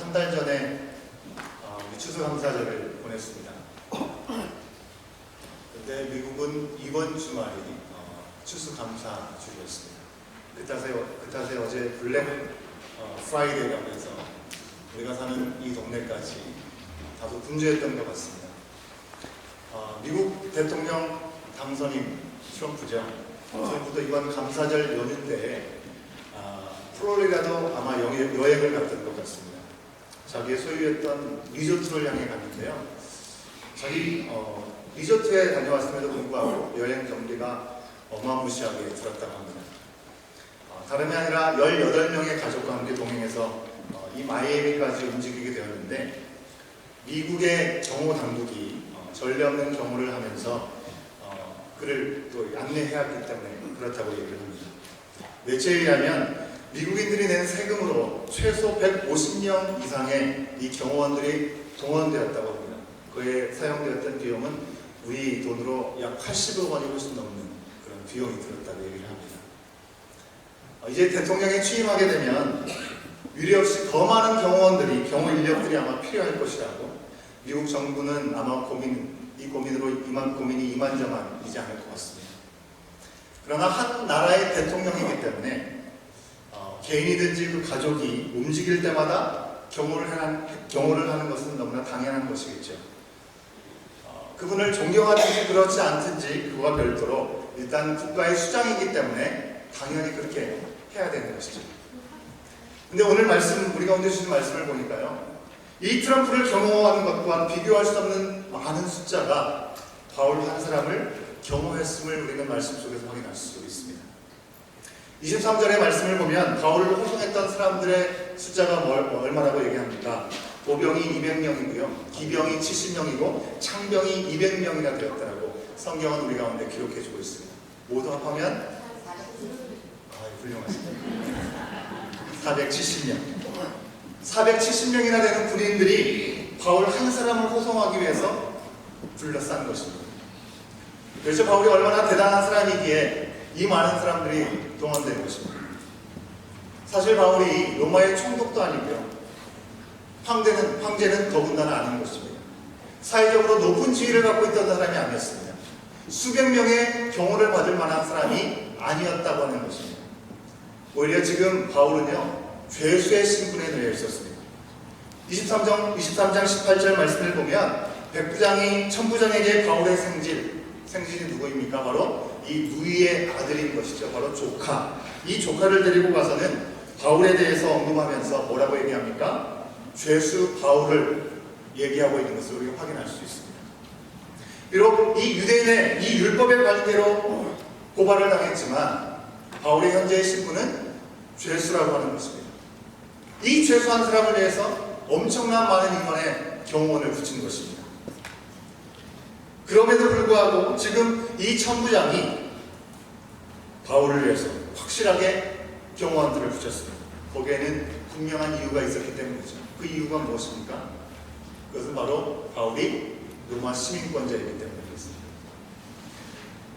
한 달 전에 추수감사절을 보냈습니다. 그때 미국은 이번 주말이 추수감사주였습니다. 그 탓에 어제 블랙 프라이데이라고 해서 우리가 사는 이 동네까지 다소 분주했던 것 같습니다. 미국 대통령 당선인 트럼프죠. 트럼프도 이번 감사절 연휴 때 플로리다도 아마 여행을 갔던 것 같습니다. 자기의 소유했던 리조트를 향해 갔는데요. 자기 리조트에 다녀왔음에도 불구하고 여행 경비가 어마무시하게 들었다고 합니다. 다름이 아니라 18명의 가족과 함께 동행해서 이 마이애미까지 움직이게 되었는데 미국의 경호 당국이 전례 없는 경호를 하면서 그를 또 안내해야 했기 때문에 그렇다고 얘기를 합니다. 매체에 의하면 미국인들이 낸 세금으로 최소 150명 이상의 이 경호원들이 동원되었다고 합니다. 그에 사용되었던 비용은 우리 돈으로 약 80억 원이 훨씬 넘는 그런 비용이 들었다고 얘기를 합니다. 이제 대통령이 취임하게 되면 유례 없이 더 많은 경호원들이, 경호 인력들이 아마 필요할 것이라고 미국 정부는 아마 이 고민으로 고민이 이만저만이지 않을 것 같습니다. 그러나 한 나라의 대통령이기 때문에 개인이든지 그 가족이 움직일 때마다 경호를 하는 것은 너무나 당연한 것이겠죠. 그분을 존경하든지 그렇지 않든지 그와 별도로 일단 국가의 수장이기 때문에 당연히 그렇게 해야 되는 것이죠. 근데 오늘 우리가 오늘 주신 말씀을 보니까요, 이 트럼프를 경호하는 것과 비교할 수 없는 많은 숫자가 바울 한 사람을 경호했음을 우리는 말씀 속에서 확인할 수 있습니다. 23절의 말씀을 보면 바울을 호송했던 사람들의 숫자가 얼마라고 얘기합니까? 보병이 200명이고요, 기병이 70명이고 창병이 200명이나 되었다라고 성경은 우리 가운데 기록해주고 있습니다. 모두 합하면 훌륭하십니다. 470명이나 되는 군인들이 바울 한 사람을 호송하기 위해서 둘러싼 것입니다. 그래서 바울이 얼마나 대단한 사람이기에 이 많은 사람들이 동원된 것입니다. 사실 바울이 로마의 총독도 아니고요, 황제는 더군다나 아닌 것입니다. 사회적으로 높은 지위를 갖고 있던 사람이 아니었습니다. 수백 명의 경호를 받을 만한 사람이 아니었다고 하는 것입니다. 오히려 지금 바울은요, 죄수의 신분에 놓여 있었습니다. 23장 18절 말씀을 보면 백부장이 천부장에게 바울의 생질이 누구입니까? 바로 이 누이의 아들인 것이죠. 바로 조카. 이 조카를 데리고 가서는 바울에 대해서 언급하면서 뭐라고 얘기합니까? 죄수 바울을 얘기하고 있는 것을 우리가 확인할 수 있습니다. 비록 이 유대인의 이 율법의 관계로 고발을 당했지만 바울의 현재의 신분은 죄수라고 하는 것입니다. 이 죄수한 사람을 위해서 엄청난 많은 인원의 경호원을 붙인 것입니다. 그럼에도 불구하고 지금 이 천부장이 바울을 위해서 확실하게 경호원들을 붙였습니다. 거기에는 분명한 이유가 있었기 때문이죠. 그 이유가 무엇입니까? 그것은 바로 바울이 로마 시민권자이기 때문이었습니다.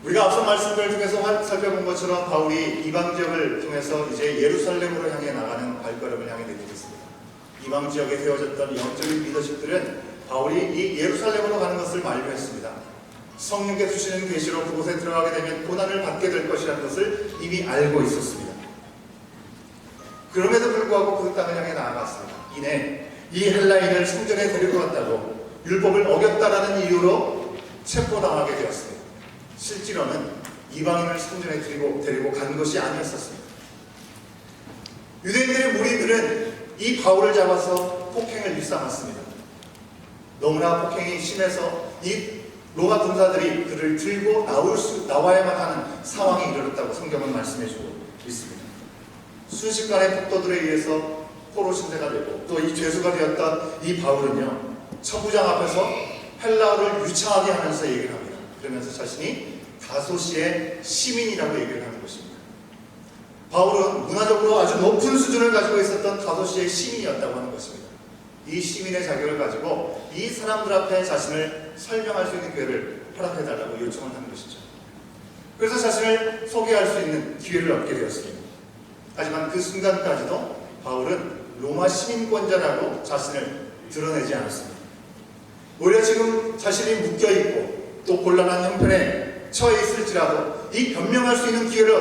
우리가 앞서 말씀을 통해서 살펴본 것처럼 바울이 이방 지역을 통해서 이제 예루살렘으로 향해 나가는 발걸음을 향해 내딛었습니다. 이방 지역에 세워졌던 영적인 리더십들은 바울이 이 예루살렘으로 가는 것을 만류했습니다. 성령께 주시는 계시로 그곳에 들어가게 되면 고난을 받게 될 것이라는 것을 이미 알고 있었습니다. 그럼에도 불구하고 그 땅을 향해 나아갔습니다. 이내 이 헬라인을 성전에 데리고 갔다고 율법을 어겼다라는 이유로 체포당하게 되었습니다. 실제로는 이방인을 성전에 데리고 간 것이 아니었었습니다. 유대인들의 무리들은 이 바울을 잡아서 폭행을 일삼았습니다. 너무나 폭행이 심해서 이 로마 군사들이 그를 들고 나와야만 하는 상황에 이르렀다고 성경은 말씀해주고 있습니다. 순식간에 폭도들에 의해서 포로 신세가 되고 또 이 죄수가 되었던 이 바울은요, 천부장 앞에서 헬라어를 유창하게 하면서 얘기를 합니다. 그러면서 자신이 다소시의 시민이라고 얘기를 하는 것입니다. 바울은 문화적으로 아주 높은 수준을 가지고 있었던 다소시의 시민이었다고 하는 것입니다. 이 시민의 자격을 가지고 이 사람들 앞에 자신을 설명할 수 있는 기회를 허락해달라고 요청을 하는 것이죠. 그래서 자신을 소개할 수 있는 기회를 얻게 되었습니다. 하지만 그 순간까지도 바울은 로마 시민권자라고 자신을 드러내지 않았습니다. 오히려 지금 자신이 묶여있고 또 곤란한 형편에 처해 있을지라도 이 변명할 수 있는 기회를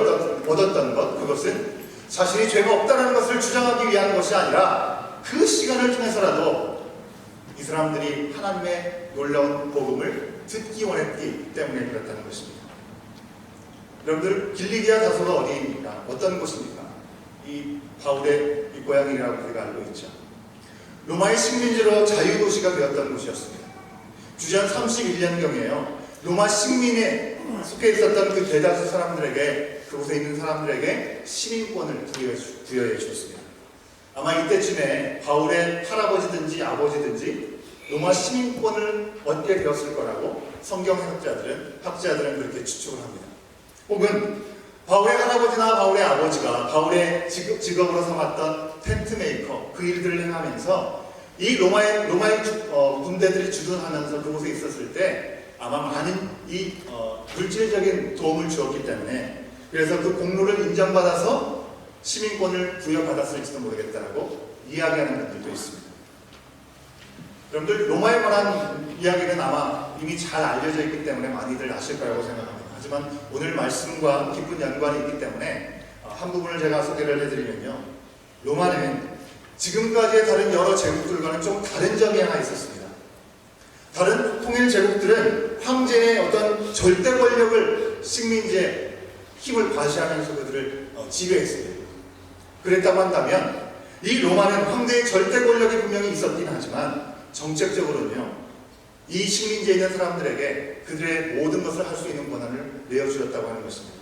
얻었던 것, 그것은 자신이 죄가 없다는 것을 주장하기 위한 것이 아니라 그 시간을 통해서라도 이 사람들이 하나님의 놀라운 복음을 듣기 원했기 때문에 그렇다는 것입니다. 여러분들, 길리기아 다소가 어디입니까? 어떤 곳입니까? 이 바울의 이 고향이라고 우리가 알고 있죠. 로마의 식민지로 자유도시가 되었던 곳이었습니다. 주전 31년경에요. 로마 식민에 속해 있었던 그 대다수 사람들에게, 그곳에 있는 사람들에게 시민권을 부여해 주었습니다. 아마 이때쯤에 바울의 할아버지든지 아버지든지 로마 시민권을 얻게 되었을 거라고 학자들은 그렇게 추측을 합니다. 혹은 바울의 할아버지나 바울의 아버지가 바울의 직업으로 삼았던 텐트 메이커, 그 일들을 행하면서 이 로마의 군대들이 주둔하면서 그곳에 있었을 때 아마 많은 이 물질적인 도움을 주었기 때문에, 그래서 그 공로를 인정받아서 시민권을 부여받았을지도 모르겠다라고 이야기하는 분들도 있습니다. 여러분들, 로마에 관한 이야기는 아마 이미 잘 알려져 있기 때문에 많이들 아실 거라고 생각합니다. 하지만 오늘 말씀과 깊은 연관이 있기 때문에 한 부분을 제가 소개를 해드리면요. 로마는 지금까지의 다른 여러 제국들과는 좀 다른 점이 하나 있었습니다. 다른 통일 제국들은 황제의 어떤 절대 권력을 식민지에 힘을 과시하면서 그들을 지배했습니다. 그랬다고 한다면 이 로마는 황제의 절대 권력이 분명히 있었긴 하지만 정책적으로는요, 이 식민지에 있는 사람들에게 그들의 모든 것을 할 수 있는 권한을 내어주었다고 하는 것입니다.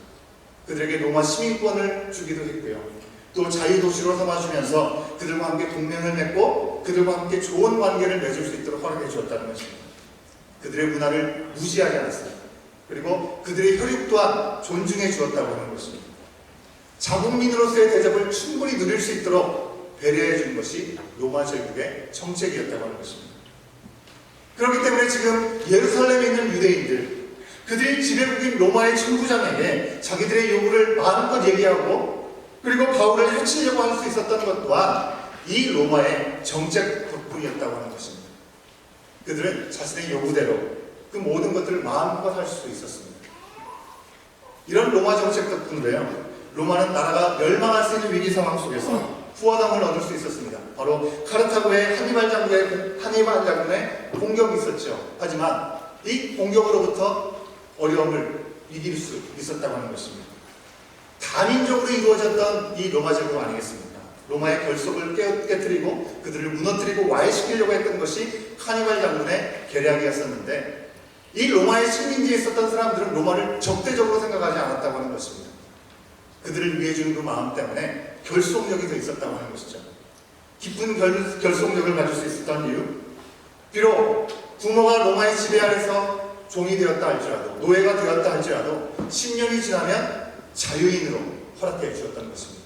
그들에게 로마 시민권을 주기도 했고요. 또 자유도시로 삼아주면서 그들과 함께 동맹을 맺고 그들과 함께 좋은 관계를 맺을 수 있도록 허락해 주었다는 것입니다. 그들의 문화를 무시하지 않았습니다. 그리고 그들의 혈육 또한 존중해 주었다고 하는 것입니다. 자국민으로서의 대접을 충분히 누릴 수 있도록 배려해 준 것이 로마 제국의 정책이었다고 하는 것입니다. 그렇기 때문에 지금 예루살렘에 있는 유대인들, 그들이 지배국인 로마의 천부장에게 자기들의 요구를 마음껏 얘기하고 그리고 바울을 해치려고 할 수 있었던 것 또한 이 로마의 정책 덕분이었다고 하는 것입니다. 그들은 자신의 요구대로 그 모든 것들을 마음껏 할 수 있었습니다. 이런 로마 정책 덕분으로요, 로마는 나라가 멸망할 수 있는 위기 상황 속에서 후화담을 얻을 수 있었습니다. 바로 카르타고의 하니발 장군의 공격이 있었죠. 하지만 이 공격으로부터 어려움을 이길 수 있었다고 하는 것입니다. 다민족으로 이루어졌던 이 로마 제국 아니겠습니까? 로마의 결속을 깨뜨리고 그들을 무너뜨리고 와해시키려고 했던 것이 하니발 장군의 계략이었었는데, 이 로마의 식민지에 있었던 사람들은 로마를 적대적으로 생각하지 않았다고 하는 것입니다. 그들을 위해 주는 그 마음 때문에 결속력이 더 있었다고 하는 것이죠. 깊은 결속력을 가질 수 있었던 이유, 비록 부모가 로마의 지배 아래서 종이 되었다 할지라도, 노예가 되었다 할지라도 10년이 지나면 자유인으로 허락해 주었던 것입니다.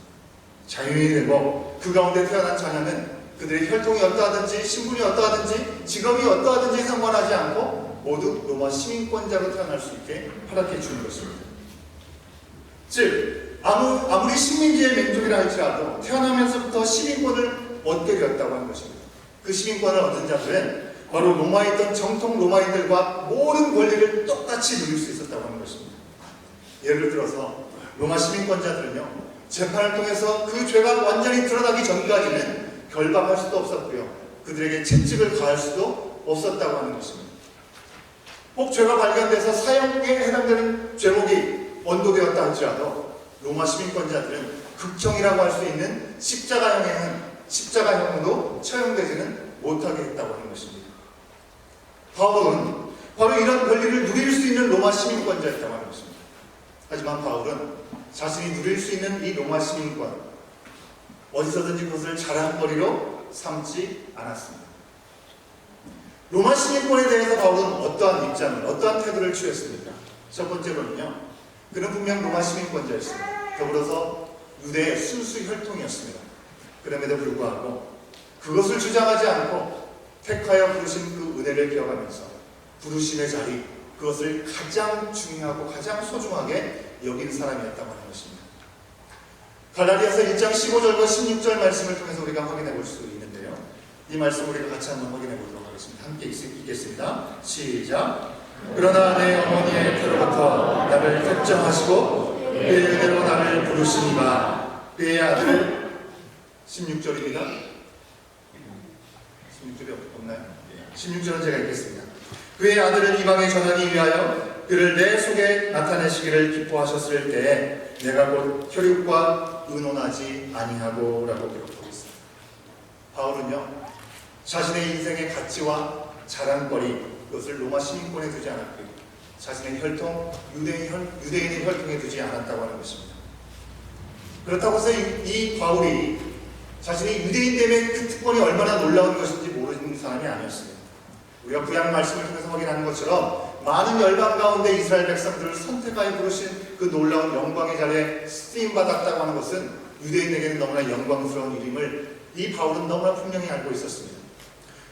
자유인이 되고 그 가운데 태어난 자녀는 그들의 혈통이 어떠하든지 신분이 어떠하든지 직업이 어떠하든지 상관하지 않고 모두 로마 시민권자로 태어날 수 있게 허락해 주는 것입니다. 즉 아무리 식민지의 민족이라 할지라도 태어나면서부터 시민권을 얻게 되었다고 하는 것입니다. 그 시민권을 얻은 자들은 바로 로마에 있던 정통 로마인들과 모든 권리를 똑같이 누릴 수 있었다고 하는 것입니다. 예를 들어서 로마 시민권자들은요, 재판을 통해서 그 죄가 완전히 드러나기 전까지는 결박할 수도 없었고요, 그들에게 채찍을 가할 수도 없었다고 하는 것입니다. 혹 죄가 발견돼서 사형에 해당되는 죄목이 언도되었다 할지라도 로마 시민권자들은 극형이라고 할 수 있는 십자가형으로 처형되지는 못하게 했다고 하는 것입니다. 바울은 바로 이런 권리를 누릴 수 있는 로마 시민권자였다고 하는 것입니다. 하지만 바울은 자신이 누릴 수 있는 이 로마 시민권, 어디서든지 그것을 자랑거리로 삼지 않았습니다. 로마 시민권에 대해서 바울은 어떠한 입장을, 어떠한 태도를 취했습니까? 첫 번째로는요, 그는 분명 로마 시민권자였습니다. 더불어서 유대의 순수 혈통이었습니다. 그럼에도 불구하고 그것을 주장하지 않고 택하여 부르신 그 은혜를 기억하면서 부르심의 자리, 그것을 가장 중요하고 가장 소중하게 여긴 사람이었다고 하는 것입니다. 갈라디아서 1장 15절과 16절 말씀을 통해서 우리가 확인해 볼 수 있는데요. 이 말씀 우리가 같이 한번 확인해 보도록 하겠습니다. 함께 읽겠습니다. 시작. 그러나 내 어머니의 혀로부터 나를 택정하시고 그의 은혜로 나를 부르시니가 그의 아들 16절입니다. 16절이 없나요? 16절은 제가 읽겠습니다. 그의 아들을 이방에 전하기 위하여 그를 내 속에 나타내시기를 기뻐하셨을 때에 내가 곧 혈육과 의논하지 아니하고 라고 기록하고 있습니다. 바울은요, 자신의 인생의 가치와 자랑거리, 그것을 로마 시민권에 두지 않았고 자신의 혈통, 유대인의 혈통에 두지 않았다고 하는 것입니다. 그렇다고 해서 이 바울이 자신이 유대인됨의 그 특권이 얼마나 놀라운 것인지 모르는 사람이 아니었습니다. 우리가 구약 말씀을 통해서 확인하는 것처럼 많은 열방 가운데 이스라엘 백성들을 선택하여 부르신 그 놀라운 영광의 자리에 쓰임받았다고 하는 것은 유대인에게는 너무나 영광스러운 일임을 이 바울은 너무나 분명히 알고 있었습니다.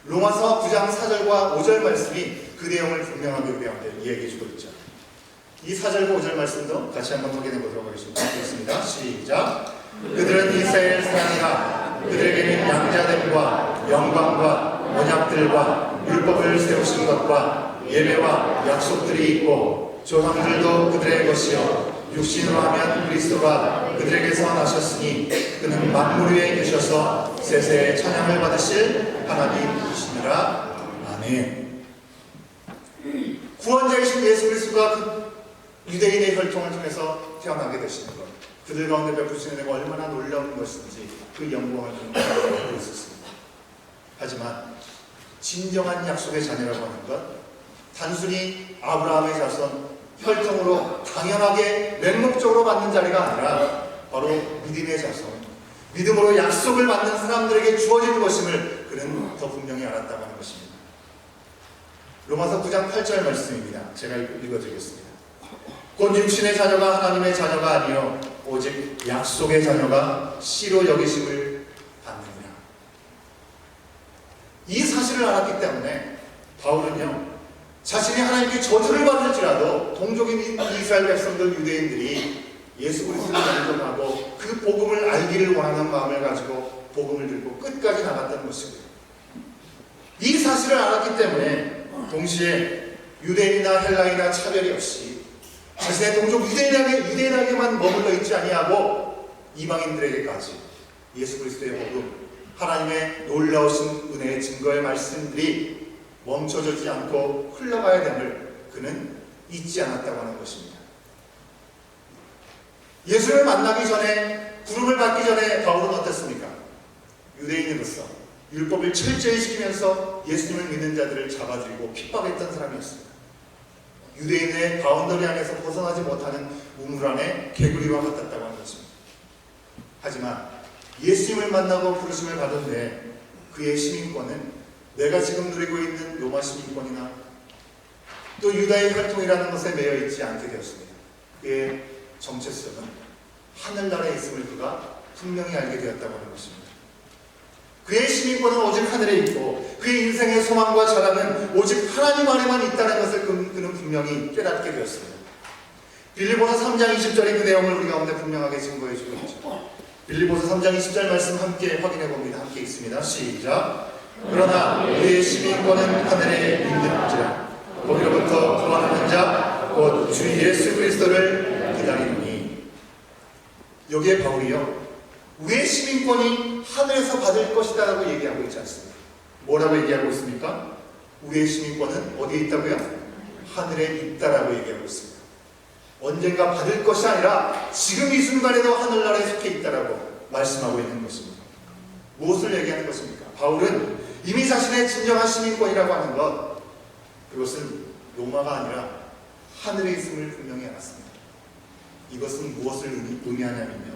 로마서 9장 4절과 5절 말씀이 그 내용을 분명하게 우리한테 이야기해주고 있죠. 이 4절과 5절 말씀도 같이 한번 확인해 보도록 하겠습니다. 읽겠습니다. 시작. 그들은 이스라엘 사람이라 그들에게는 양자됨과 영광과 언약들과 율법을 세우신 것과 예배와 약속들이 있고 조상들도 그들의 것이요 육신으로 하면 그리스도가 그들에게서 나셨으니 그는 만물 위에 계셔서 세세의 찬양을 받으실 하나님이시니라. 아멘. 구원자이신 예수 그리스도가 그 유대인의 혈통을 통해서 태어나게 되시는 것, 그들 가운데 베푸시는 내가 얼마나 놀라운 것인지 그 영광을 알고 있었습니다. 하지만 진정한 약속의 자녀라고 하는 것, 단순히 아브라함의 자손, 혈통으로 당연하게 맹목적으로 받는 자리가 아니라 바로 믿음의 자손, 믿음으로 약속을 받는 사람들에게 주어지는 것임을 그는 더 분명히 알았다고 하는 것입니다. 로마서 9장 8절 말씀입니다. 제가 읽어드리겠습니다. 곧 육신의 자녀가 하나님의 자녀가 아니요 오직 약속의 자녀가 씨로 여기심을 받느니라. 이 사실을 알았기 때문에 바울은요, 자신이 하나님께 저주를 받을지라도 동족인 이스라엘 백성들 유대인들이 예수 그리스도를 인정하고 그 복음을 알기를 원하는 마음을 가지고 복음을 들고 끝까지 나갔다는 것입니다. 이 사실을 알았기 때문에 동시에 유대인이나 헬라인이나 차별이 없이 자신의 동족 유대인에게만 머물러 있지 아니하고 이방인들에게까지 예수 그리스도의 복음, 하나님의 놀라우신 은혜의 증거의 말씀들이 멈춰지지 않고 흘러가야 됨을 그는 잊지 않았다고 하는 것입니다. 예수를 만나기 전에, 부름을 받기 전에 바울은 어땠습니까? 유대인으로서 율법을 철저히 지키면서 예수님을 믿는 자들을 잡아들이고 핍박했던 사람이었습니다. 유대인의 바운더리 안에서 벗어나지 못하는 우물 안에 개구리와 같았다고 하는 것입니다. 하지만 예수님을 만나고 부르심을 받은 후에 그의 시민권은 내가 지금 누리고 있는 로마 시민권이나 또 유다의 혈통이라는 것에 매여 있지 않게 되었습니다. 그의 정체성은 하늘나라에 있음을 그가 분명히 알게 되었다고 하는 것입니다. 그의 시민권은 오직 하늘에 있고 그의 인생의 소망과 자랑은 오직 하나님 안에만 있다는 것을 그는 분명히 깨닫게 되었습니다. 빌립보서 3장 20절의 그 내용을 우리 가운데 분명하게 증거해 주고 있죠. 빌립보서 3장 20절 말씀 함께 확인해 봅니다. 함께 읽습니다. 시작. 그러나 우리의 시민권은 하늘에 있는지라 거기로부터 구원하는 자 곧 주 예수 그리스도를 기다리니. 여기에 바울이요, 우리의 시민권이 하늘에서 받을 것이다 라고 얘기하고 있지 않습니다. 뭐라고 얘기하고 있습니까? 우리의 시민권은 어디에 있다고요? 하늘에 있다라고 얘기하고 있습니다. 언젠가 받을 것이 아니라 지금 이 순간에도 하늘나라에 속해 있다라고 말씀하고 있는 것입니다. 무엇을 얘기하는 것입니까? 바울은 이미 자신의 진정한 시민권이라고 하는 것, 그것은 로마가 아니라 하늘에 있음을 분명히 알았습니다. 이것은 무엇을 의미하냐면요,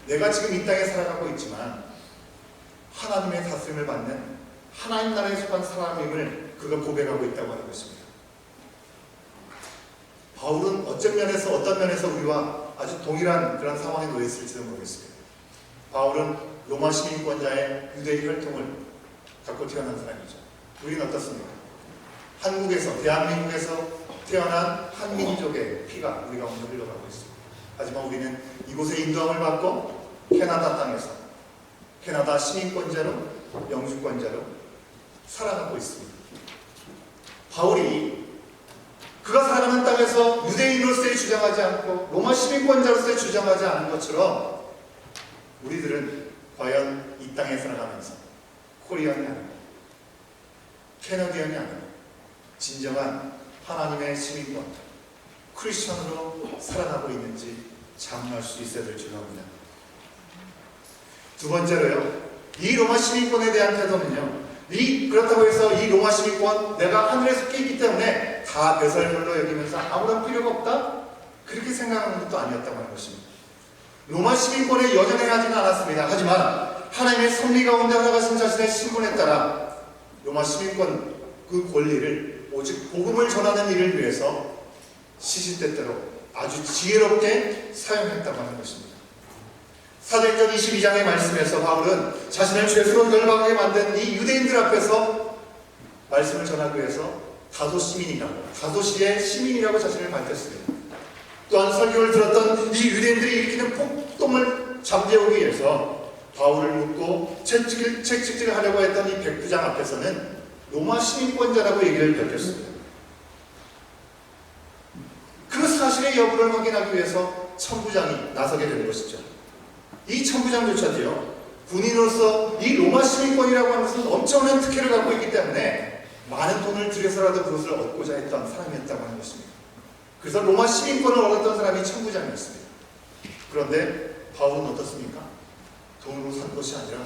내가 지금 이 땅에 살아가고 있지만 하나님의 다스림을 받는 하나님 나라에 속한 사람임을 그가 고백하고 있다고 하는 것입니다. 바울은 어떤 면에서 우리와 아주 동일한 그런 상황에 놓여 있을지도 모르겠습니다. 바울은 로마 시민권자의 유대의 혈통을 갖고 태어난 사람이죠. 우리는 어떻습니까? 한국에서, 대한민국에서 태어난 한민족의 피가 우리 가운데 흘러가고 있습니다. 하지만 우리는 이곳에 인도함을 받고 캐나다 땅에서 캐나다 시민권자로 영주권자로 살아가고 있습니다. 바울이 그가 살아가는 땅에서 유대인으로서의 주장하지 않고 로마 시민권자로서의 주장하지 않은 것처럼 우리들은 과연 이 땅에 살아가면서 코리안이 아니고 캐나디안이 아니고 진정한 하나님의 시민권 크리스천으로 살아가고 있는지 자문할 수 있어야 될 줄 압니다. 두 번째로요, 이 로마 시민권에 대한 태도는요, 그렇다고 해서 이 로마 시민권 내가 하늘에 속해 있기 때문에 다 배설물로 여기면서 아무런 필요가 없다? 그렇게 생각하는 것도 아니었다고 하는 것입니다. 로마 시민권에 연연해하지는 않았습니다. 하지만 하나님의 섭리 가운데 살아가신 자신의 신분에 따라 로마 시민권 그 권리를 오직 복음을 전하는 일을 위해서 시시때때로 아주 지혜롭게 사용했다고 하는 것입니다. 사도행전 22장의 말씀에서 바울은 자신을 죄수로 결박하게 만든 이 유대인들 앞에서 말씀을 전하기 위해서 다소시의 시민이라고 자신을 밝혔습니다. 또한 설교를 들었던 이 유대인들이 일으키는 폭동을 잠재우기 위해서 바울을 묻고 책찍질을 하려고 했던 이 백부장 앞에서는 로마 시민권자라고 얘기를 밝혔습니다. 그 사실의 여부를 확인하기 위해서 천부장이 나서게 된 것이죠. 이 천부장조차도요, 군인으로서 이 로마 시민권이라고 하는 것은 엄청난 특혜를 갖고 있기 때문에 많은 돈을 들여서라도 그것을 얻고자 했던 사람이었다고 하는 것입니다. 그래서 로마 시민권을 얻었던 사람이 천부장이었습니다. 그런데 바울은 어떻습니까? 돈으로 산 것이 아니라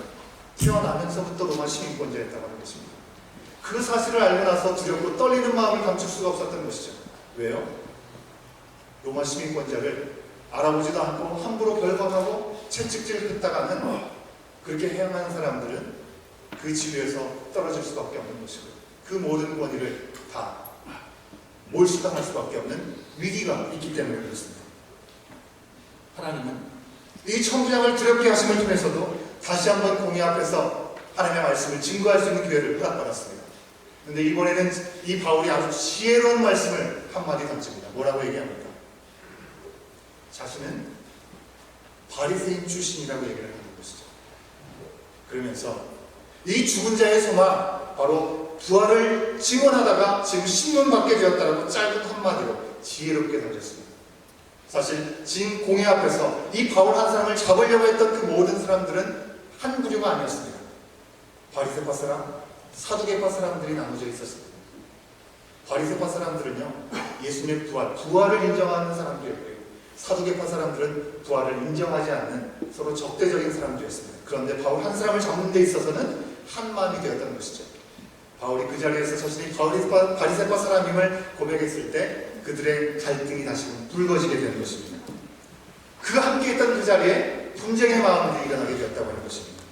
태어나면서부터 로마 시민권자였다고 하는 것입니다. 그 사실을 알고 나서 두렵고 떨리는 마음을 감출 수가 없었던 것이죠. 왜요? 로마 시민권자를 알아보지도 않고 함부로 결박하고 채찍질을 했다가는 그렇게 행하는 사람들은 그 지위에서 떨어질 수밖에 없는 것이고 그 모든 권위를 다 몰수당할 수밖에 없는 위기가 있기 때문에 그렇습니다. 하나님은 이 천부장을 두렵게 하심을 통해서도 다시 한번 공의 앞에서 하나님의 말씀을 증거할 수 있는 기회를 허락받았습니다. 그런데 이번에는 이 바울이 아주 지혜로운 말씀을 한마디 던집니다. 뭐라고 얘기합니까? 자신은 바리새인 출신이라고 얘기를 하는 것이죠. 그러면서 이 죽은 자의 소망, 바로 부활을 증언하다가 지금 신문받게 되었다라고 짧은 한마디로 지혜롭게 던졌습니다. 사실 지금 공회 앞에서 이 바울 한 사람을 잡으려고 했던 그 모든 사람들은 한 부류가 아니었습니다. 바리새파 사람, 사두개파 사람들이 나눠져 있었습니다. 바리새파 사람들은요, 예수님의 부활을 인정하는 사람들이었고요. 사두개파 사람들은 부활을 인정하지 않는 서로 적대적인 사람들이었습니다. 그런데 바울 한 사람을 잡는 데 있어서는 한 마음이 되었던 것이죠. 바울이 그 자리에서 자신이 바리새파 사람임을 고백했을 때 그들의 갈등이 다시금 불거지게 되는 것입니다. 그가 함께 있던 그 자리에 분쟁의 마음이 일어나게 되었다고 하는 것입니다.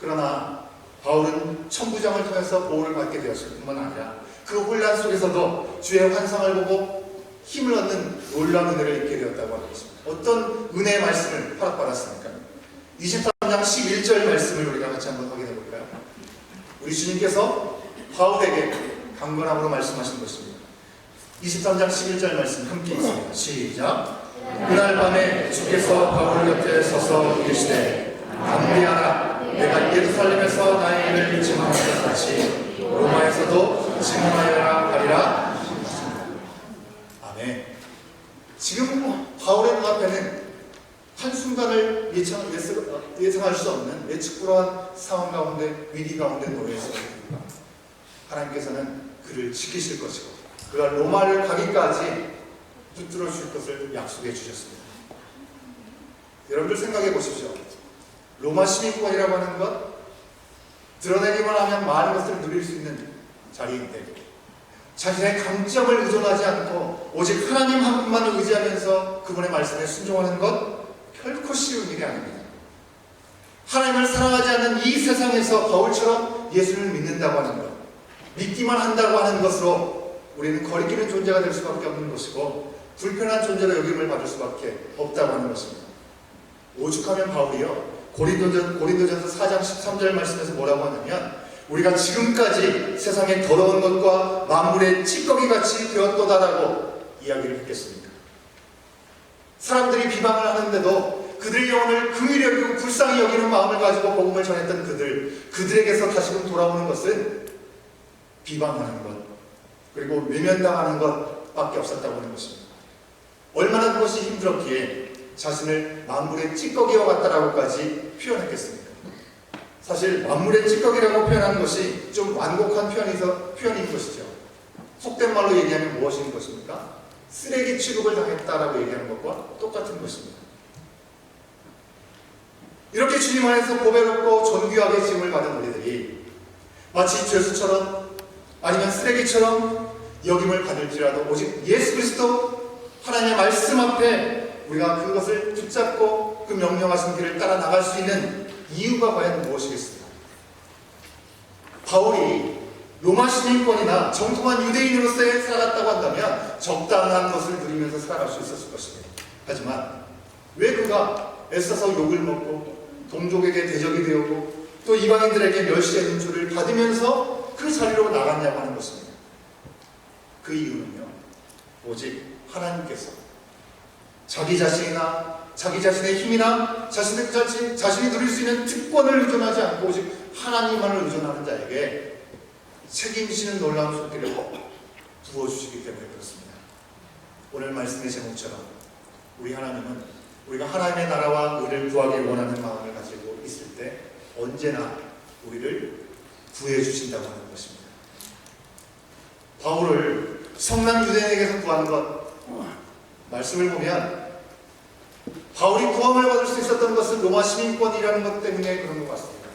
그러나 바울은 천부장을 통해서 보호를 받게 되었을 뿐만 아니라 그 혼란 속에서도 주의 환상을 보고 힘을 얻는 놀라운 은혜를 입게 되었다고 하는 것입니다. 어떤 은혜의 말씀을 허락받았습니까? 23장 11절 말씀을 우리가 같이 한번 확인해 볼까요? 우리 주님께서 바울에게 강건함으로 말씀하신 것입니다. 23장 11절 말씀 함께 있습니다. 시작. 그날 밤에 주께서 바울 곁에 서서 이르시되 담대하라. 내가 예루살렘에서 나의 일을 증언한 것 같이 로마에서도 증언하여라 하리라. 아멘. 지금 바울의 눈앞에는 한순간을 예상할 수 없는 예측불허한 상황 가운데, 위기 가운데 놓여 있습니다. 하나님께서는 그를 지키실 것이고 그가 로마를 가기까지 붙들어 주실 것을 약속해 주셨습니다. 여러분들 생각해 보십시오. 로마 시민권이라고 하는 것, 드러내기만 하면 많은 것을 누릴 수 있는 자리인데 자신의 강점을 의존하지 않고 오직 하나님 한 분만을 의지하면서 그분의 말씀에 순종하는 것 결코 쉬운 일이 아닙니다. 하나님을 사랑하지 않는 이 세상에서 바울처럼 예수를 믿는다고 하는 것, 믿기만 한다고 하는 것으로 우리는 거리끼는 존재가 될 수밖에 없는 것이고 불편한 존재로 여김을 받을 수밖에 없다고 하는 것입니다. 오죽하면 바울이요, 고린도전서 4장 13절 말씀에서 뭐라고 하냐면 우리가 지금까지 세상의 더러운 것과 만물의 찌꺼기같이 되었도다라고 이야기를 했겠습니다. 사람들이 비방을 하는데도 그들의 영혼을 긍휼히 여기고 불쌍히 여기는 마음을 가지고 복음을 전했던 그들에게서 다시금 돌아오는 것은 비방하는 것, 그리고 외면당하는 것밖에 없었다고 하는 것입니다. 얼마나 그것이 힘들었기에 자신을 만물의 찌꺼기와 같다라고까지 표현했겠습니까? 사실 만물의 찌꺼기라고 표현하는 것이 좀 완곡한 표현인 것이죠. 속된 말로 얘기하면 무엇인 것입니까? 쓰레기 취급을 당했다라고 얘기하는 것과 똑같은 것입니다. 이렇게 주님 안에서 보배롭고 존귀하게 지음을 받은 우리들이 마치 죄수처럼 아니면 쓰레기처럼 여김을 받을지라도 오직 예수 그리스도 하나님의 말씀 앞에 우리가 그것을 붙잡고 그 명령하신 길을 따라 나갈 수 있는 이유가 과연 무엇이겠습니까? 바울이 로마 시민권이나 정통한 유대인으로서 살아갔다고 한다면 적당한 것을 누리면서 살아갈 수 있었을 것입니다. 하지만 왜 그가 애써서 욕을 먹고 동족에게 대적이 되었고 또 이방인들에게 멸시의 눈초리를 받으면서 그 자리로 나갔냐고 하는 것입니다. 그 이유는요, 오직 하나님께서 자기 자신이나 자기 자신의 힘이나 자신이 누릴 수 있는 특권을 의존하지 않고 오직 하나님만을 의존하는 자에게 책임지는 놀라운 손길을 부어주시기 때문에 그렇습니다. 오늘 말씀의 제목처럼 우리 하나님은 우리가 하나님의 나라와 의를 구하기 원하는 마음을 가지고 있을 때 언제나 우리를 구해주신다고 하는 것입니다. 바울을 성난 유대인에게서 구한 것, 말씀을 보면 바울이 구원을 받을 수 있었던 것은 로마 시민권이라는 것 때문에 그런 것 같습니다.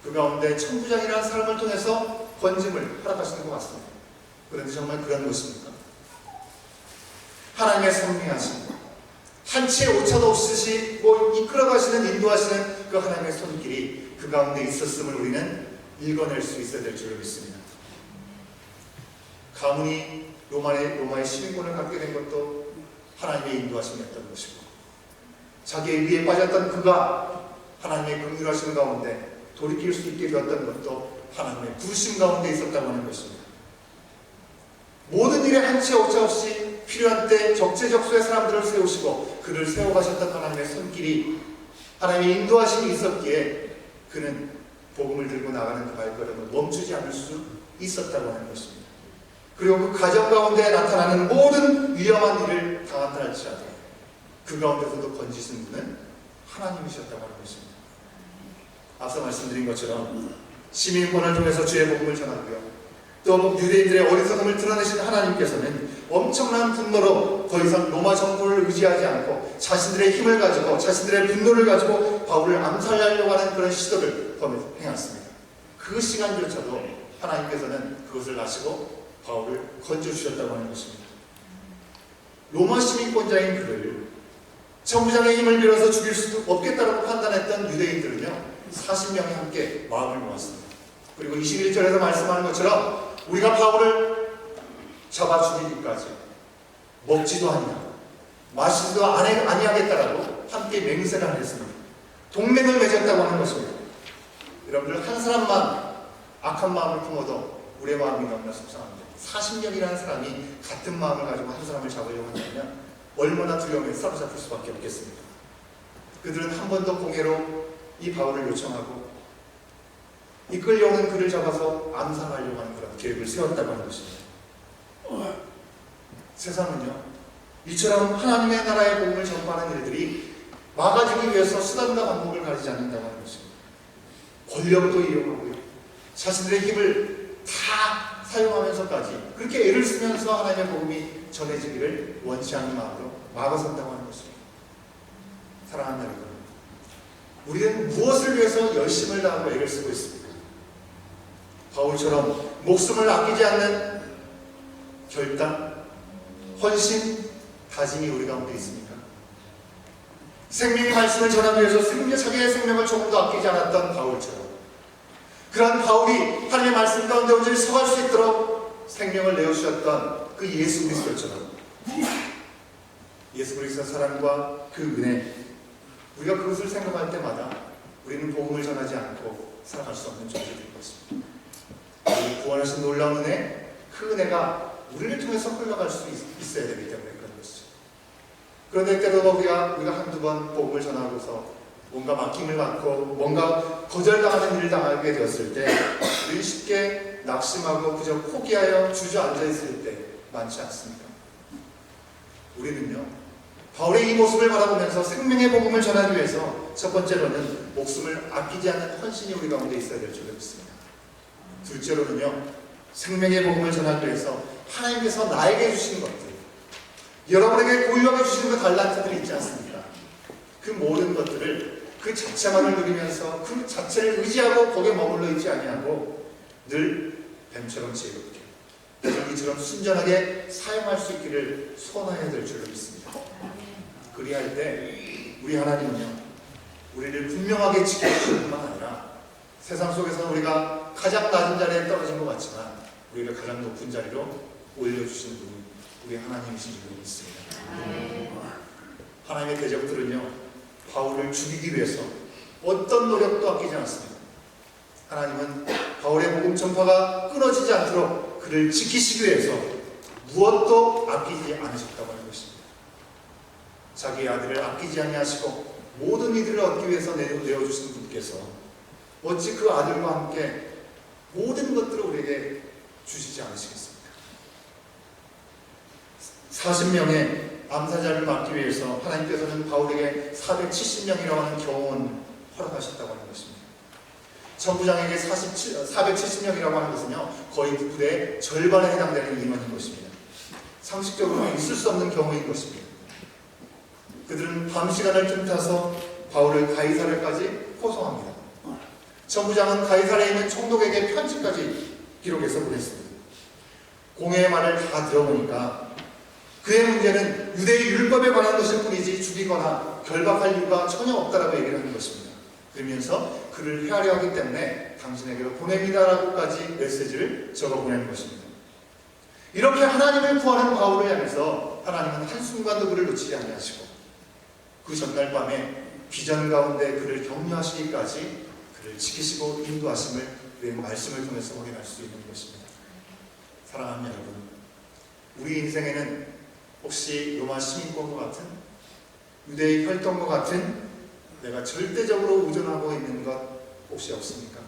그 가운데 천부장이라는 사람을 통해서 권짐을 허락하시는 것 같습니다. 그런데 정말 그런 것입니까? 하나님의 선명하신 한치의 오차도 없으시 이끌어가시는 인도하시는 그 하나님의 손길이 그 가운데 있었음을 우리는 읽어낼 수 있어야 될 줄로 믿습니다. 가문이 로마의 시민권을 갖게 된 것도 하나님의 인도하심이었던 것이고 자기의 위에 빠졌던 그가 하나님의 긍휼하심 가운데 돌이킬 수 있게 되었던 것도 하나님의 부르심 가운데 있었다고 하는 것입니다. 모든 일에 한치 오차 없이 필요한 때 적재적소의 사람들을 세우시고 그를 세워가셨던 하나님의 손길이 하나님의 인도하심이 있었기에 그는 복음을 들고 나가는 그 발걸음을 멈추지 않을 수 있었다고 하는 것입니다. 그리고 그 가정 가운데 나타나는 모든 위험한 일을 당한다 할지라도 그 가운데서도 건지신 분은 하나님이셨다고 하는 것입니다. 앞서 말씀드린 것처럼 시민권을 통해서 주의 복음을 전하고요. 또 유대인들의 어리석음을 드러내신 하나님께서는 엄청난 분노로 더 이상 로마 정부를 의지하지 않고 자신들의 힘을 가지고 자신들의 분노를 가지고 바울을 암살하려고 하는 그런 시도를 행했습니다. 그 시간조차도 하나님께서는 그것을 아시고 바울을 건져주셨다고 하는 것입니다. 로마 시민권자인 그를 정부장의 힘을 빌어서 죽일 수도 없겠다고 판단했던 유대인들은요 40명이 함께 마음을 모았습니다. 그리고 21절에서 말씀하는 것처럼 우리가 바울을 잡아 죽이기까지 먹지도 아니하고 마시지도 아니하겠다라고 함께 맹세를 했습니다. 동맹을 맺었다고 하는 것입니다. 여러분들 한 사람만 악한 마음을 품어도 우리의 마음이 너무나 속상합니다. 40명이라는 사람이 같은 마음을 가지고 한 사람을 잡으려고 한다면 얼마나 두려움에 사로잡힐 수밖에 없겠습니까? 그들은 한 번 더 공회로 이 바울을 요청하고 이끌려오는 그를 잡아서 암살하려고 하는 그런 계획을 세웠다고 하는 것입니다. 세상은요 이처럼 하나님의 나라의 복음을 전파하는 일들이 막아지기 위해서 수단과 방법을 가리지 않는다고 하는 것입니다. 권력도 이용하고요 자신들의 힘을 다 사용하면서까지 그렇게 애를 쓰면서 하나님의 복음이 전해지기를 원치 않는 마음으로 막아선다고 하는 것입니다. 사랑하는 여러분, 우리는 무엇을 위해서 열심을 다하고 애를 쓰고 있습니까? 바울처럼 목숨을 아끼지 않는 결단, 헌신, 다짐이 우리 가운데 있습니까? 생명의 말씀을 전하기 위해서 자기의 생명을 조금도 아끼지 않았던 바울처럼 그러한 바울이 하나님의 말씀 가운데 온전히 서갈 수 있도록 생명을 내어주셨던 그 예수 그리스도처럼 예수 그리스도의 사랑과 그 은혜 우리가 그것을 생각할 때마다 우리는 복음을 전하지 않고 살아갈 수 없는 존재가 될 것입니다. 우리 구원하신 놀라운 은혜, 그 은혜가 우리를 통해서 흘러갈 수 있어야 되기 때문에 그런 것이죠. 그런데 때로는 우리가 한두 번 복음을 전하고서 뭔가 맡김을 받고 뭔가 거절당하는 일을 당하게 되었을 때 우리 쉽게 낙심하고 그저 포기하여 주저앉아 있을 때 많지 않습니까? 우리는요, 바울의 이 모습을 바라보면서 생명의 복음을 전하기 위해서 첫 번째로는 목숨을 아끼지 않는 헌신이 우리 가운데 있어야 될 줄 믿습니다. 둘째로는요, 생명의 복음을 전하기 위해서 하나님께서 나에게 주신 것들, 여러분에게 고유하게 주신 그 달란트들이 있지 않습니까? 그 모든 것들을 그 자체만을 누리면서 그 자체를 의지하고 거기에 머물러 있지 아니하고 늘 뱀처럼 지혜롭게 여기처럼 순전하게 사용할 수 있기를 소원해야 될 줄로 믿습니다. 그리할 때 우리 하나님은요, 우리를 분명하게 지켜주실 뿐만 아니라 세상 속에서 우리가 가장 낮은 자리에 떨어진 것 같지만 우리를 가장 높은 자리로 올려주시는 분이 우리 하나님이신 줄로 믿습니다. 하나님의 대적들은요, 바울을 죽이기 위해서 어떤 노력도 아끼지 않습니다. 하나님은 바울의 복음 전파가 끊어지지 않도록 그를 지키시기 위해서 무엇도 아끼지 않으셨다고 하는 것입니다. 자기의 아들을 아끼지 아니하시고 모든 이들을 얻기 위해서 내어주신 분께서 어찌 그 아들과 함께 모든 것들을 우리에게 주시지 않으시겠습니까? 40명의 암사자를 막기 위해서 하나님께서는 바울에게 470명이라고 하는 경호원을 허락하셨다고 하는 것입니다. 천부장에게 470명이라고 하는 것은요, 거의 부대의 절반에 해당되는 인원인 것입니다. 상식적으로 있을 수 없는 경우인 것입니다. 그들은 밤 시간을 틈타서 바울을 가이사랴까지 포송합니다. 천부장은 가이사랴에 있는 총독에게 편지까지 기록해서 보냈습니다. 공회의 말을 다 들어보니까 그의 문제는 유대의 율법에 관한 것일 뿐이지 죽이거나 결박할 이유가 전혀 없다라고 얘기를 하는 것입니다. 그러면서 그를 헤아려 하기 때문에 당신에게로 보냅니다라고까지 메시지를 적어 보내는 것입니다. 이렇게 하나님을 구하는 바울을 향해서 하나님은 한순간도 그를 놓치지 아니하시고 그 전날 밤에 비전 가운데 그를 격려하시기까지 그를 지키시고 인도하심을 우리의 말씀을 통해서 확인할 수 있는 것입니다. 사랑하는 여러분, 우리 인생에는 혹시 로마 시민권과 같은 유대의 혈통과 같은 내가 절대적으로 의존하고 있는 것 혹시 없습니까?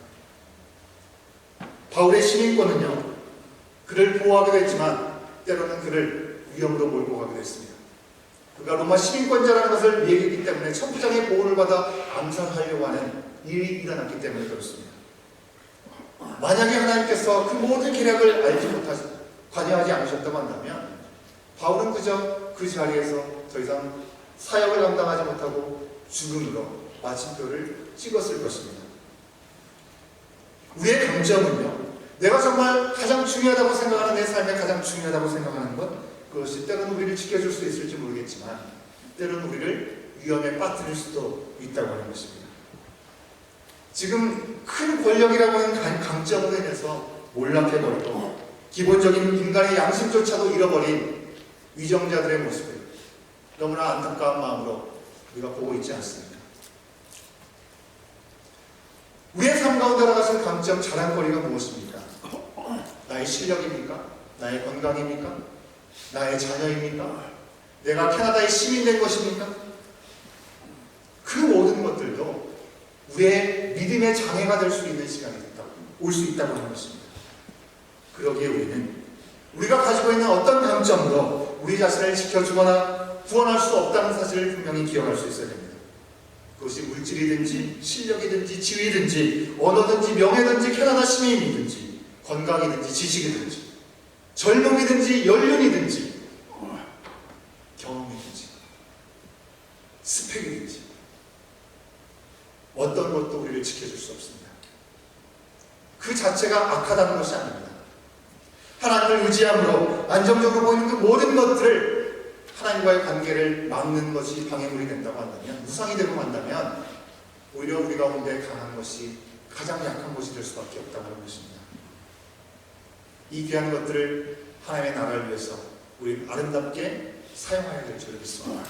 바울의 시민권은요, 그를 보호하기도 했지만 때로는 그를 위험으로 몰고 가기도 했습니다. 그가 로마 시민권자라는 것을 얘기했기 때문에 천부장의 보호를 받아 암살하려고 하는 일이 일어났기 때문에 그렇습니다. 만약에 하나님께서 그 모든 계략을 알지 못하시 관여하지 않으셨다고 한다면 바울은 그저 그 자리에서 더 이상 사역을 감당하지 못하고 죽음으로 마침표를 찍었을 것입니다. 우리의 강점은요, 내가 정말 가장 중요하다고 생각하는 내 삶에 가장 중요하다고 생각하는 것, 그것이 때로는 우리를 지켜줄 수 있을지 모르겠지만 때로는 우리를 위험에 빠뜨릴 수도 있다고 하는 것입니다. 지금 큰 권력이라고 하는 강점으로 인해서 몰락해버리고 기본적인 인간의 양심조차도 잃어버린 위정자들의 모습을 너무나 안타까운 마음으로 우리가 보고 있지 않습니까? 우리의 삶 가운데 나가신 강점, 자랑거리가 무엇입니까? 나의 실력입니까? 나의 건강입니까? 나의 자녀입니까? 내가 캐나다의 시민된 것입니까? 그 모든 것들도 우리의 믿음의 장애가 될 수 있는 시간이 올 수 있다고 하는 것입니다. 그러기에 우리는 우리가 가지고 있는 어떤 강점으로 우리 자신을 지켜주거나 구원할 수 없다는 사실을 분명히 기억할 수 있어야 됩니다. 그것이 물질이든지 실력이든지 지위든지 언어든지 명예든지 캐나다 시민이든지 건강이든지 지식이든지 젊음이든지 연륜이든지 경험이든지 스펙이든지 어떤 것도 우리를 지켜줄 수 없습니다. 그 자체가 악하다는 것이 아닙니다. 하나님을 의지함으로 안정적으로 보이는 그 모든 것들을 하나님과의 관계를 막는 것이 방해물이 된다고 한다면, 무상이 되고 만다면 오히려 우리 가운데 강한 것이 가장 약한 것이 될 수밖에 없다고 하는 것입니다. 이 귀한 것들을 하나님의 나라를 위해서 우리 아름답게 사용해야 될 줄 믿습니다.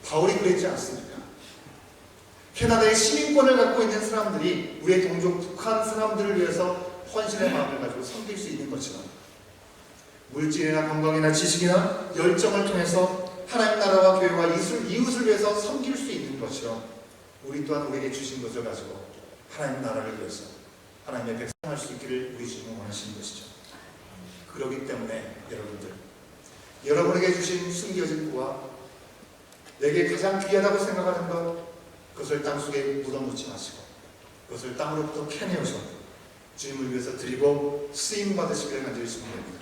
바울이 그랬지 않습니까? 캐나다의 시민권을 갖고 있는 사람들이 우리의 동족 북한 사람들을 위해서 헌신의 마음을 가지고 섬길 수 있는 것처럼 물질이나 건강이나 지식이나 열정을 통해서 하나님 나라와 교회와 이웃을 위해서 섬길 수 있는 것처럼 우리 또한 우리에게 주신 것을 가지고 하나님 나라를 위해서 하나님의 백성할 수 있기를 우리 주님은 원하시는 것이죠. 그렇기 때문에 여러분들, 여러분에게 주신 숨겨진 부와 내게 가장 귀하다고 생각하는 것, 그것을 땅속에 묻어놓지 마시고 그것을 땅으로부터 캐내어서 주님을 위해서 드리고 쓰임받으시기를 간절히 소망합니다.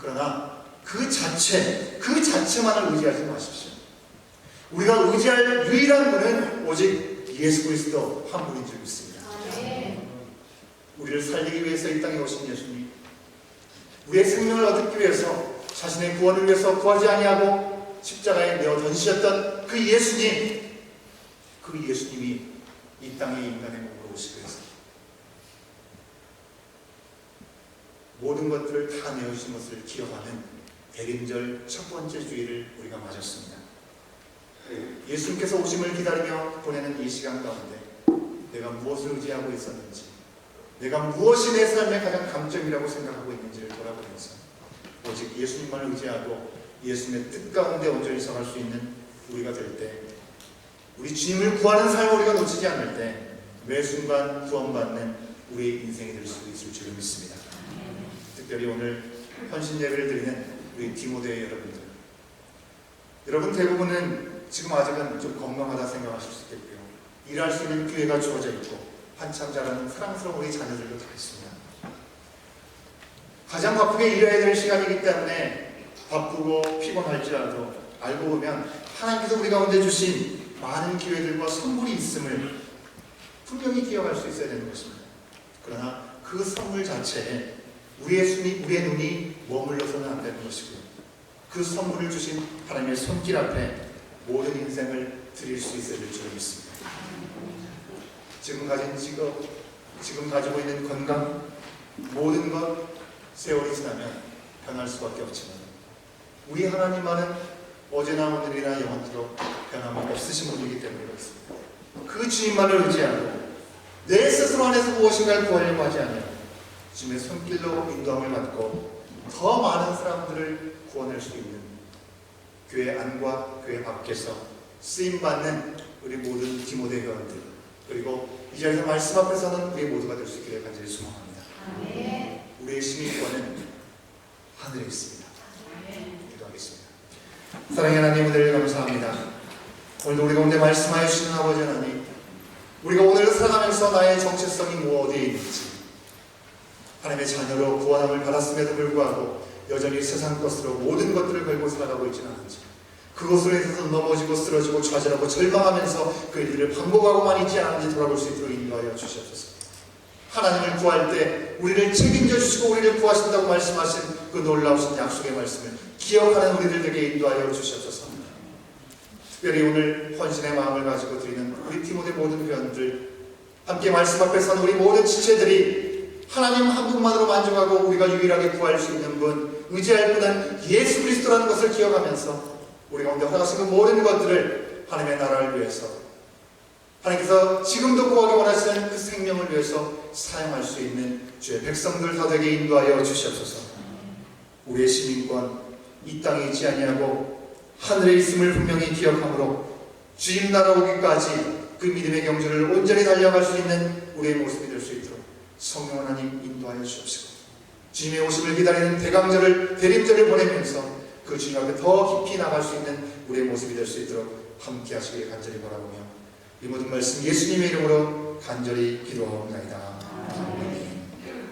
그러나 그 자체만을 의지하지 마십시오. 우리가 의지할 유일한 분은 오직 예수 그리스도 한 분인 줄 믿습니다. 우리를 살리기 위해서 이 땅에 오신 예수님, 우리의 생명을 얻기 위해서 자신의 구원을 위해서 구하지 아니하고 십자가에 내어 던지셨던 그 예수님이 이 땅에 인간의 몸으로 오시기 위해서 모든 것들을 다 내어주신 것을 기억하는 대림절 첫 번째 주일을 우리가 맞았습니다. 예수님께서 오심을 기다리며 보내는 이 시간 가운데 내가 무엇을 의지하고 있었는지, 내가 무엇이 내 삶의 가장 강점이라고 생각하고 있는지를 돌아보면서 오직 예수님만을 의지하고 예수님의 뜻 가운데 온전히 서갈 수 있는 우리가 될 때, 우리 주님을 구하는 삶을 우리가 놓치지 않을 때 매 순간 구원받는 우리의 인생이 될 수 있을 줄 믿습니다. 특별히 오늘 헌신 예배를 드리는 우리 디모데의 여러분들, 여러분 대부분은 지금 아직은 좀 건강하다 생각하실 수 있겠고요. 일할 수 있는 기회가 주어져 있고 한참 자라는 사랑스러운 우리 자녀들도 다 있습니다. 가장 바쁘게 일해야 될 시간이기 때문에 바쁘고 피곤할지라도 알고 보면 하나님께서 우리 가운데 주신 많은 기회들과 선물이 있음을 분명히 기억할 수 있어야 되는 것입니다. 그러나 그 선물 자체에 우리의 눈이 머물러서는 안 되는 것이고요. 그 선물을 주신 하나님의 손길 앞에 모든 인생을 드릴 수 있어야 될 줄 믿습니다. 지금 가진 직업, 지금 가지고 있는 건강, 모든 것 세월이 지나면 변할 수밖에 없지만 우리 하나님만은 어제나 오늘이나 영원토록 변함이 없으신 분이기 때문에 그렇습니다. 그 주님만을 의지하고 내 스스로 안에서 무엇인가를 구하려고 하지 않아요. 주님의 손길로 인도함을 받고 더 많은 사람들을 구원할 수 있는 교회 안과 교회 밖에서 쓰임받는 우리 모든 디모데 회원들, 그리고 이 자리에서 말씀 앞에 서는 우리 모두가 될 수 있기를 간절히 소망합니다. 우리의 시민권은 하늘에 있습니다. 기도하겠습니다. 사랑의 하나님, 오늘 감사합니다. 오늘도 우리 가운데 말씀하여 주시는 아버지 하나님, 우리가 오늘 살아가면서 나의 정체성이 어디에 있는지, 하나님의 자녀로 구원함을 받았음에도 불구하고 여전히 세상 것으로 모든 것들을 걸고 살아가고 있지는 않은지, 그것으로 인해서 넘어지고 쓰러지고 좌절하고 절망하면서 그 일들을 반복하고만 있지 않은지 돌아볼 수 있도록 인도하여 주시옵소서. 하나님을 구할 때 우리를 책임져 주시고 우리를 구하신다고 말씀하신 그 놀라우신 약속의 말씀을 기억하는 우리들 되게 인도하여 주시옵소서. 특별히 오늘 헌신의 마음을 가지고 드리는 우리 디모데 모든 회원들, 함께 말씀 앞에 서는 우리 모든 지체들이 하나님 한 분만으로 만족하고 우리가 유일하게 구할 수 있는 분, 의지할 분은 예수 그리스도라는 것을 기억하면서 우리 가운데 허락하신 그 모든 것들을 하나님의 나라를 위해서, 하나님께서 지금도 구하기 원하시는 그 생명을 위해서 사용할 수 있는 주의 백성들 다 되게 인도하여 주시옵소서. 우리의 시민권 이 땅에 있지 아니하고 하늘에 있음을 분명히 기억하므로 주님 나라 오기까지 그 믿음의 경주를 온전히 달려갈 수 있는 우리의 모습이 될 수 있도록 성령 하나님 인도하여 주옵시고, 주님의 오심을 기다리는 대강절을, 대림절을 보내면서 그 주님 앞에 더 깊이 나갈 수 있는 우리의 모습이 될 수 있도록 함께 하시길 간절히 바라보며 이 모든 말씀 예수님의 이름으로 간절히 기도하옵나이다.